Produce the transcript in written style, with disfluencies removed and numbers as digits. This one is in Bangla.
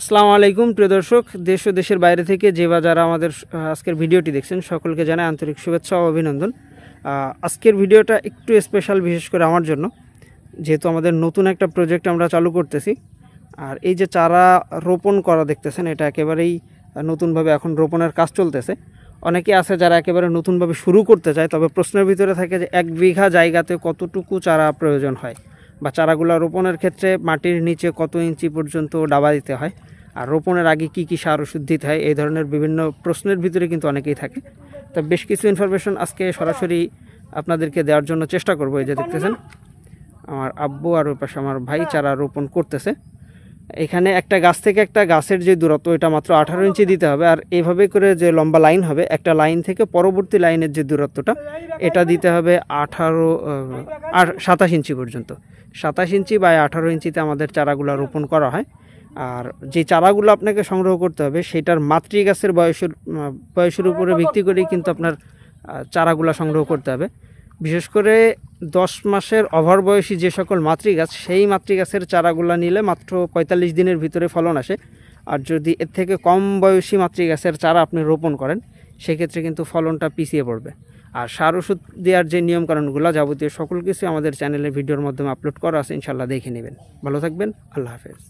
আসসালামু আলাইকুম প্রিয় দর্শক, দেশ ও দেশের বাইরে থেকে যে বা যারা আমাদের আজকের ভিডিওটি দেখছেন সকলকে জানাই আন্তরিক শুভেচ্ছা ও অভিনন্দন। আজকের ভিডিওটা একটু স্পেশাল, বিশেষ করে আমার জন্য, যেহেতু আমাদের নতুন একটা প্রজেক্ট আমরা চালু করতেছি। আর এই যে চারা রোপণ করা দেখতেছেন, এটা একেবারেই নতুনভাবে এখন রোপণের কাজ চলতেছে। অনেকে আছে যারা একেবারে নতুনভাবে শুরু করতে চায়, তবে প্রশ্নের ভিতরে থাকে যে 1 বিঘা জায়গাতে কতটুকু চারা প্রয়োজন হয়, বা চারাগুলো রোপণের ক্ষেত্রে মাটির নিচে কত ইঞ্চি পর্যন্ত ডাবা দিতে হয়, আর রোপণের আগে কি কি সার ওষুধ দিতে হয়, এই ধরনের বিভিন্ন প্রশ্নের ভিতরে কিন্তু অনেকেই থাকে। তা বেশ কিছু ইনফরমেশন আজকে সরাসরি আপনাদেরকে দেওয়ার জন্য চেষ্টা করব। এই যে দেখতেছেন আমার আব্বু আর ওই পাশে আমার ভাই চারা রোপণ করতেছে। এখানে একটা গাছ থেকে একটা গাছের যে দূরত্ব, এটা মাত্র 18 ইঞ্চি দিতে হবে। আর এইভাবে করে যে লম্বা লাইন হবে, একটা লাইন থেকে পরবর্তী লাইনের যে দূরত্বটা, এটা দিতে হবে 27 ইঞ্চি পর্যন্ত। 27 ইঞ্চি বা 18 ইঞ্চিতে আমাদের চারাগুলো রোপণ করা হয়। আর যে চারাগুলো আপনাকে সংগ্রহ করতে হবে, সেটার মাতৃগাছের বয়সের উপরে ভিত্তি করেই কিন্তু আপনার চারাগুলো সংগ্রহ করতে হবে। বিশেষ করে 10 মাসের ওভার বয়সী যে সকল মাতৃগাছ, সেই মাতৃগাছের চারাগুলো নিলে মাত্র 45 দিনের ভিতরে ফলন আসে। আর যদি এর থেকে কম বয়সী মাতৃগাছের চারা আপনি রোপণ করেন, সেক্ষেত্রে কিন্তু ফলনটা পিছিয়ে পড়বে। আর সার ওষুধ দেওয়ার যে নিয়মকানুনগুলো, যাবতীয় সকল কিছু আমাদের চ্যানেলের ভিডিওর মাধ্যমে আপলোড করা আছে, ইনশাল্লাহ দেখে নেবেন। ভালো থাকবেন, আল্লাহ হাফেজ।